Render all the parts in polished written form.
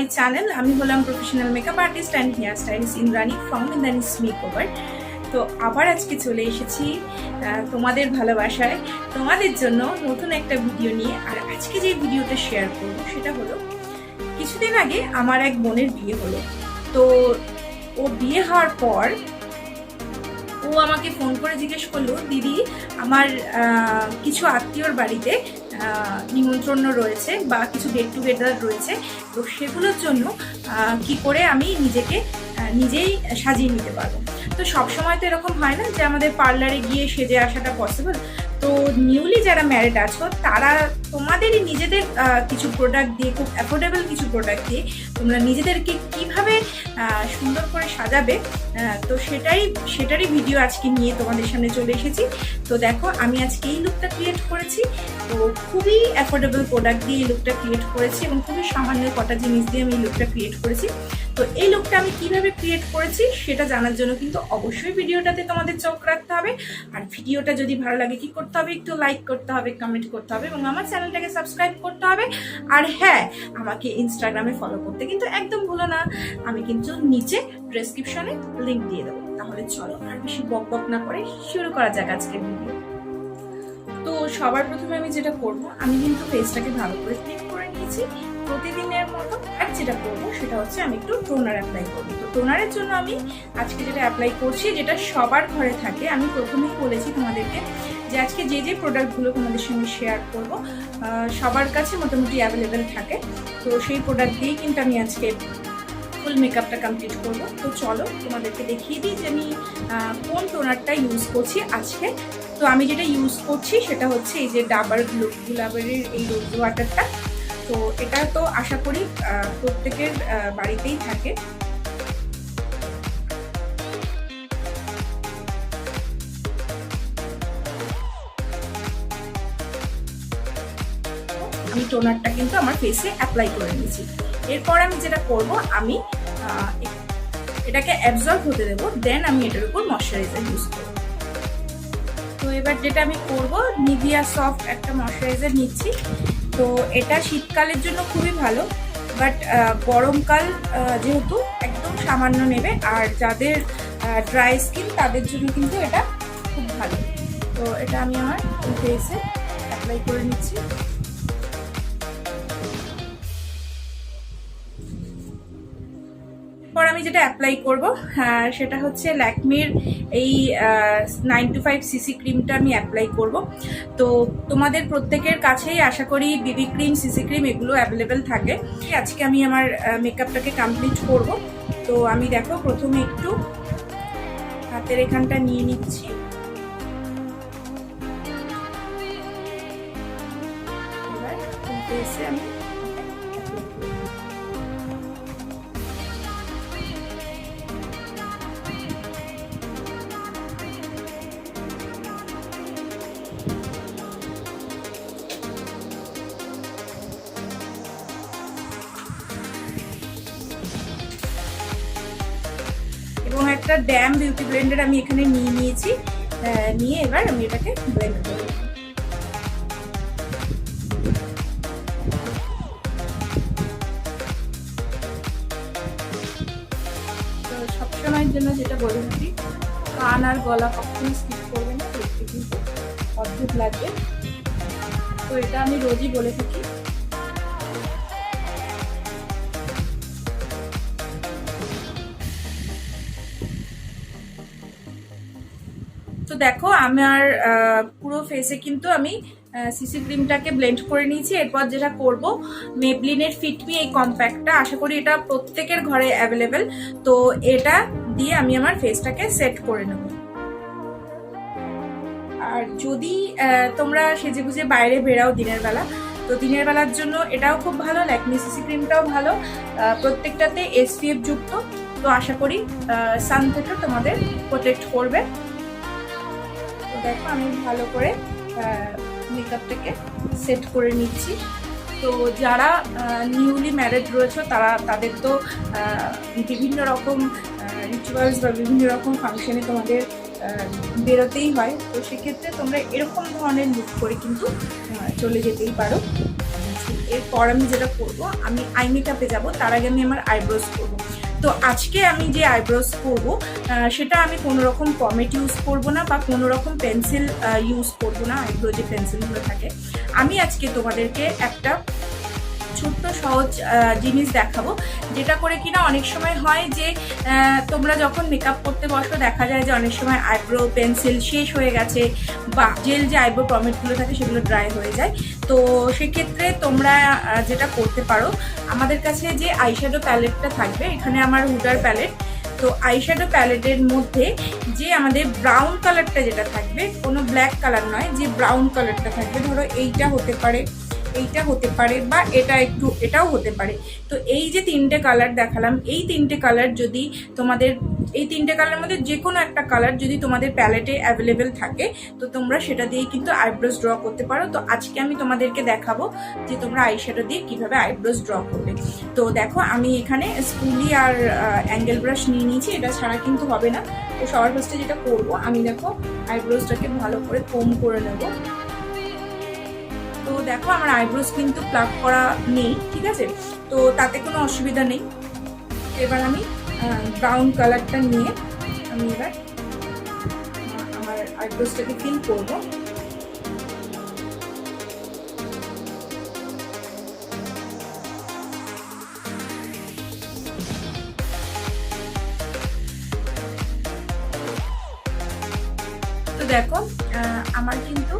মাই channel. আমি হলাম professional makeup artist and hair stylist Indrani from Indrani's makeover. তো আবার আজকে চলে এসেছি তোমাদের ভালোবাসায়, তোমাদের জন্য নতুন একটা ভিডিও নিয়ে। আর আজকে যে ভিডিওটা শেয়ার করব সেটা হলো, কিছুদিন আগে আমার এক বোনের বিয়ে হলো। তো ও বিয়ে হওয়ার পর ও আমাকে ফোন করে জিজ্ঞেস করলো, দিদি আমার কিছু আত্মীয়র বাড়িতে নিমন্ত্রণ রয়েছে বা কিছু গেট টুগেদার রয়েছে, তো সেগুলোর জন্য কি করে আমি নিজেই সাজিয়ে নিতে পারবো। তো সবসময় তো এরকম হয় না যে আমাদের পার্লারে গিয়ে সেজে আসাটা পসিবল। তো নিউলি যারা ম্যারিড আছো তারা তোমাদেরই নিজেদের কিছু প্রোডাক্ট দিয়ে, খুব অ্যাফোর্ডেবল কিছু প্রোডাক্ট দিয়ে তোমরা নিজেদেরকে কিভাবে সুন্দর করে সাজাবে, তো সেটারই ভিডিও আজকে নিয়ে তোমাদের সামনে চলে এসেছি। তো দেখো, আমি আজকে এই লুকটা ক্রিয়েট করেছি। তো খুবই অ্যাফোর্ডেবল প্রোডাক্ট দিয়ে এই লুকটা ক্রিয়েট করেছি এবং খুবই সামান্য কটা জিনিস দিয়ে আমি এই লুকটা ক্রিয়েট করেছি। তো এই লুকটা আমি কিভাবে ক্রিয়েট করেছি সেটা জানার জন্য কিন্তু অবশ্যই ভিডিওটাতে তোমাদের চোখ রাখতে হবে। আর ভিডিওটা যদি ভালো লাগে কি করতে হবে, একটু লাইক করতে হবে, কমেন্ট করতে হবে এবং আমার চ্যানেলটাকে সাবস্ক্রাইব করতে হবে। আর হ্যাঁ, আমাকে ইনস্টাগ্রামে ফলো করতে কিন্তু একদম ভুলো না। আমি কিন্তু নিচে ডেসক্রিপশনে লিংক দিয়ে দেবো। তাহলে চলো আর বেশি বক বক না করে শুরু করা যাক আজকের ভিডিও। তো সবার প্রথমে আমি যেটা করবো, আমি কিন্তু ফেসটাকে ভালো করে ক্লিন করে নিয়েছি প্রতিদিনের মতো। আর যেটা করবো সেটা হচ্ছে আমি একটু টোনার অ্যাপ্লাই করবো। তো টোনারের জন্য আমি আজকে যেটা অ্যাপ্লাই করছি, যেটা সবার ঘরে থাকে, আমি প্রথমেই বলেছি তোমাদেরকে যে আজকে যে প্রোডাক্টগুলো তোমাদের সঙ্গে শেয়ার করবো সবার কাছে মোটামুটি অ্যাভেলেবেল থাকে। তো সেই প্রোডাক্ট দিয়েই কিন্তু আমি আজকে ফুল মেকআপটা কমপ্লিট করবো। তো চলো তোমাদেরকে দেখিয়ে দিই যে আমি কোন টোনারটা ইউজ করছি আজকে। তো আমি যেটা ইউজ করছি সেটা হচ্ছে এই যে ডাবার গুলাবারের এই রোজ ওয়াটারটা। তো এটা তো আশা করি প্রত্যেকের বাড়িতেই থাকে। আমি টোনারটা কিন্তু আমার ফেসে অ্যাপ্লাই করে নিয়েছি। এরপর আমি যেটা করব, আমি এটাকে অ্যাবজর্ব হতে দেবো, দেন আমি এটার উপর ময়শ্চারাইজার ইউজ করব। তো এবার যেটা আমি করব, নিভিয়া সফট একটা ময়শ্চারাইজার নিচ্ছি। তো এটা শীতকালের জন্য খুবই ভালো, বাট গরমকাল যেহেতু একদম সামান্য নেবে। আর যাদের ড্রাই স্কিন তাদের জন্য কিন্তু এটা খুব ভালো। তো এটা আমি আমার ফেসে অ্যাপ্লাই করে নিচ্ছি। পর আমি যেটা অ্যাপ্লাই করব সেটা হচ্ছে ল্যাকমির এই 925 সিসি ক্রিমটা আমি অ্যাপ্লাই করব। তো তোমাদের প্রত্যেকের কাছেই আশা করি বিবি ক্রিম, সিসি ক্রিম এগুলো অ্যাভেলেবেল থাকে। আজকে আমি আমার মেকআপটাকে কমপ্লিট করব। তো আমি দেখো প্রথমে একটু হাতের এখানটা নিয়ে নিচ্ছি। এবার ফেসে আমি এবং একটা ড্যাম বিউটি ব্লেন্ডার আমি এখানে নিয়েছি। নিয়ে এবার আমি এটাকে ব্লেন্ড করব। তো সবসময়ের জন্য যেটা বলে থাকি, কান আর গলা কখনোই স্কিপ করবে না, দেখতে কিন্তু অদ্ভুত লাগবে। তো এটা আমি রোজই বলে থাকি। তো দেখো আমার পুরো ফেসে কিন্তু আমি সিসি ক্রিমটাকে ব্লেন্ড করে নিয়েছি। এরপর যেটা করব, মেবলিনের ফিট মি এই কম্প্যাক্টটা, আশা করি এটা প্রত্যেকের ঘরে অ্যাভেলেবেল। তো এটা দিয়ে আমি আমার ফেসটাকে সেট করে নেব। আর যদি তোমরা সেজেগুজে বাইরে বেরাও দিনের বেলা, তো দিনের বেলার জন্য এটাও খুব ভালো। ল্যাকমি সিসি ক্রিমটাও ভালো, প্রত্যেকটাতে SPF যুক্ত। তো আশা করি সান থেকে তোমাদের প্রোটেক্ট করবে। দেখো আমি ভালো করে মেকআপটাকে সেট করে নিচ্ছি। তো যারা নিউলি ম্যারিড রয়েছে তাদের তো বিভিন্ন রকম রিচুয়ালস বা বিভিন্ন রকম ফাংশনে তোমাদের বেরোতেই হয়। তো সেক্ষেত্রে তোমরা এরকম ধরনের লুক করে কিন্তু চলে যেতেই পারো। এরপর আমি যেটা করব, আমি আই মেকআপে যাব, তার আগে আমি আমার আইব্রোজ করব। তো আজকে আমি যে আইব্রোজ করব সেটা আমি কোনো রকম পমেট ইউজ করব না বা কোনো রকম পেন্সিল ইউজ করব না। আইব্রো যে পেন্সিলগুলো থাকে, আমি আজকে তোমাদেরকে একটা ছোট্ট সহজ জিনিস দেখাবো, যেটা করে কিনা অনেক সময় হয় যে তোমরা যখন মেকআপ করতে বসো দেখা যায় যে অনেক সময় আইব্রো পেন্সিল শেষ হয়ে গেছে বা জেল যে আইব্রো পমেটগুলো থাকে সেগুলো ড্রাই হয়ে যায়। তো সেক্ষেত্রে তোমরা যেটা করতে পারো, আমাদের কাছে যে আইশ্যাডো প্যালেটটা থাকবে, এখানে আমার হুডার প্যালেট, তো আইশ্যাডো প্যালেটের মধ্যে যে আমাদের ব্রাউন কালারটা যেটা থাকবে, কোনো ব্ল্যাক কালার নয়, যে ব্রাউন কালারটা থাকবে, ধরো এইটা হতে পারে, এইটা হতে পারে, বা এটাও হতে পারে। তো এই যে তিনটে কালার দেখালাম, এই তিনটে কালার যদি তোমাদের, এই তিনটে কালারের মধ্যে যে কোনো একটা কালার যদি তোমাদের প্যালেটে অ্যাভেলেবেল থাকে, তো তোমরা সেটা দিয়ে কিন্তু আইব্রোজ ড্র করতে পারো। তো আজকে আমি তোমাদেরকে দেখাবো যে তোমরা আইশ্যাডো দিয়ে কিভাবে আইব্রোজ ড্র করবে। তো দেখো, আমি এখানে স্কুলি আর অ্যাঙ্গেল ব্রাশ নিয়ে নিয়েছি, এটা ছাড়া কিন্তু হবে না। তো সবার ফার্স্টে যেটা করব, আমি দেখো আইব্রোজটাকে ভালো করে কোম করে নেবো। তো দেখো আমার আইব্রোজ কিন্তু প্লাগ করা নেই, ঠিক আছে, তো তাতে কোনো অসুবিধা নেই। এবার আমি ব্রাউন কালারটা নিয়ে আমি এবার আমার আইব্রোজটাকে ফিল করব। তো দেখো আমার কিন্তু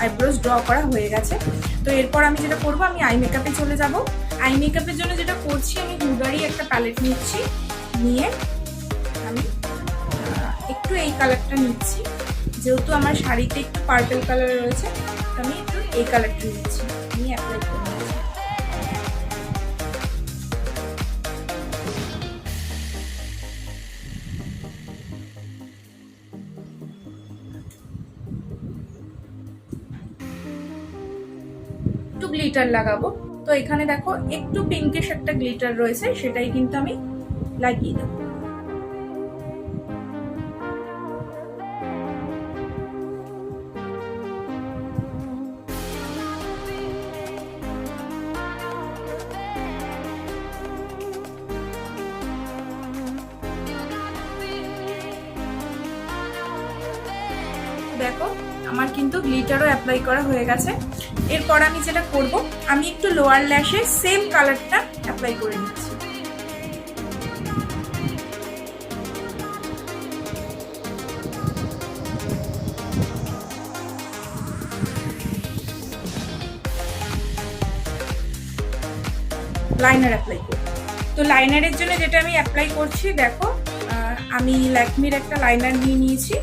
আইব্রোজ ড্র করা হয়ে গেছে। তো এরপর আমি যেটা করব, আমি আই মেকআপে চলে যাব। আই মেকআপের জন্য যেটা করছি, আমি হুডারই একটা প্যালেট নিচ্ছি, নিয়ে আমি একটু এই কালারটা নিচ্ছি, যেহেতু আমার শাড়িতে একটু পার্পল কালার রয়েছে, তো আমি একটু এই কালারটা নিচ্ছি, নিয়ে অ্যাপ্লাই করে নিচ্ছি। গ্লিটার লাগাবো, তো এখানে দেখো একটু পিঙ্কিশ একটা গ্লিটার রয়েছে, সেটাই কিন্তু আমি লাগিয়ে দেবো। দেখো আমার কিন্তু গ্লিটারও অ্যাপ্লাই করা হয়ে গেছে। এরপর আমি যেটা করব, আমি একটু লোয়ার ল্যাশে সেম কালারটা অ্যাপ্লাই করে নিচ্ছি। লাইনার অ্যাপ্লাই করব। তো লাইনারের জন্য যেটা আমি অ্যাপ্লাই করছি, দেখো আমি ল্যাকমির একটা লাইনার নিয়ে নিয়েছি,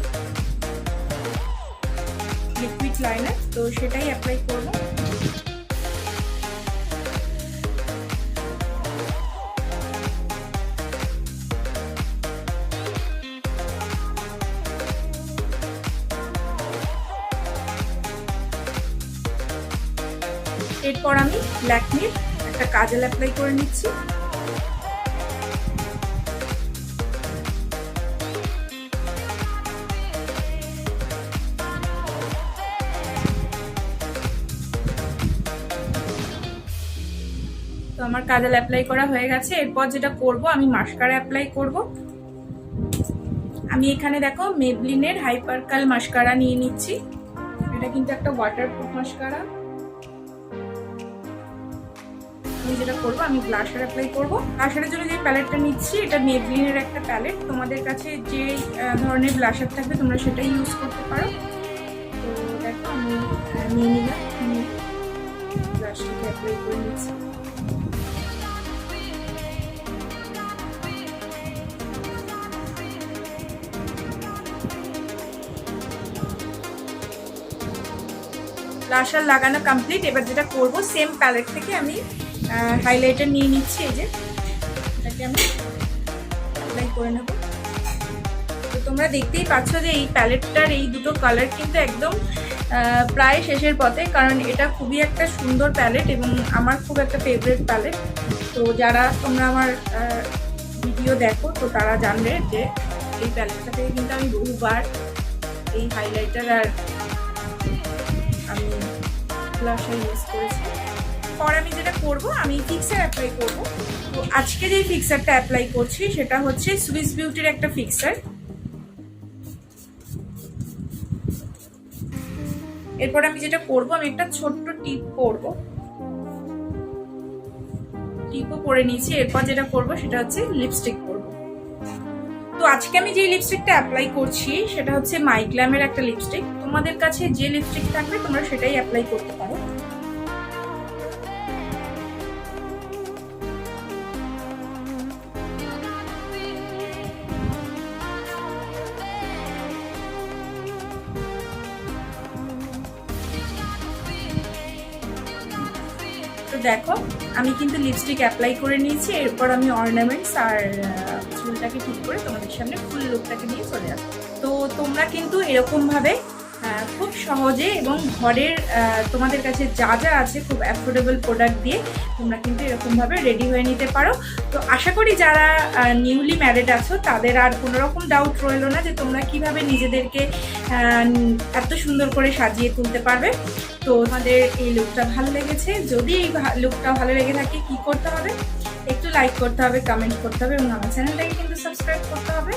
লিকুইড লাইনার, তো সেটাই অ্যাপ্লাই করব। এরপর আমি ল্যাকমির একটা কাজল অ্যাপ্লাই করে নিচ্ছি। তো আমার কাজল অ্যাপ্লাই করা হয়ে গেছে। এরপর যেটা করব, আমি মাস্কারা অ্যাপ্লাই করব। আমি এখানে দেখো মেবলিনের হাইপার কার্ল মাস্কারা নিয়ে নিচ্ছি, এটা কিন্তু একটা ওয়াটারপ্রুফ মাস্কারা। আমি যেটা করবো, আমি ব্লাশার অ্যাপ্লাই করবো। ব্লাশারের জন্য যে প্যালেটটা নিচ্ছি, এটা মেবলিনের একটা প্যালেট, তোমাদের কাছে যে ধরনের ব্লাশার থাকবে তোমরা সেটাই ইউজ করতে পারো। তো দেখো আমি নিয়ে নিলাম, ব্লাশটাকে অ্যাপ্লাই করে নিচ্ছি। ব্লাশার লাগানো কমপ্লিট। এবার যেটা করব, সেম প্যালেট থেকে আমি হাইলাইটার নিয়ে নিচ্ছি, এই যে এটাকে আমি অ্যাপ্লাই করে নেব। তো তোমরা দেখতেই পাচ্ছ যে এই প্যালেটটার এই দুটো কালার কিন্তু একদম প্রায় শেষের পথে, কারণ এটা খুবই একটা সুন্দর প্যালেট এবং আমার খুব একটা ফেভারিট প্যালেট। তো যারা তোমরা আমার ভিডিও দেখো তো তারা জানবে যে এই প্যালেটটা থেকে কিন্তু আমি বহুবার এই হাইলাইটার আর আমি ব্লাশার ইউজ করেছি। এরপর আমি যেটা করব, আমি ফিক্সার অ্যাপ্লাই করব। তো আজকে যে ফিক্সারটা অ্যাপ্লাই করছি সেটা হচ্ছে সুইস বিউটির একটা ফিক্সার। এরপর আমি যেটা করব, আমি একটা ছোট্ট টিপ করব, টিপও করে নিয়েছি। এরপর যেটা করব সেটা হচ্ছে লিপস্টিক করব। তো আজকে আমি যে লিপস্টিকটা অ্যাপ্লাই করছি সেটা হচ্ছে মাইগ্ল্যামের একটা লিপস্টিক। তোমাদের কাছে যে লিপস্টিক থাকবে তোমরা সেটাই অ্যাপ্লাই করতে পারো। তো দেখো আমি কিন্তু লিপস্টিক অ্যাপ্লাই করে নিয়েছি। এরপর আমি অর্নামেন্টস আর চুলটাকে ঠিক করে তোমাদের সামনে ফুল লুকটাকে নিয়ে চলে আসবো। তো তোমরা কিন্তু এরকমভাবে খুব সহজে এবং ঘরের তোমাদের কাছে যা যা আছে খুব অ্যাফোর্ডেবল প্রোডাক্ট দিয়ে তোমরা কিন্তু এরকমভাবে রেডি হয়ে নিতে পারো। তো আশা করি যারা নিউলি ম্যারিড আছো তাদের আর কোনো রকম ডাউট রইলো না যে তোমরা কিভাবে নিজেদেরকে এত সুন্দর করে সাজিয়ে তুলতে পারবে। তো তোমাদের এই লুকটা ভালো লেগেছে, যদি এই লুকটা ভালো লেগে থাকে কি করতে হবে, একটু লাইক করতে হবে, কমেন্ট করতে হবে এবং আমার চ্যানেলটাকে কিন্তু সাবস্ক্রাইব করতে হবে।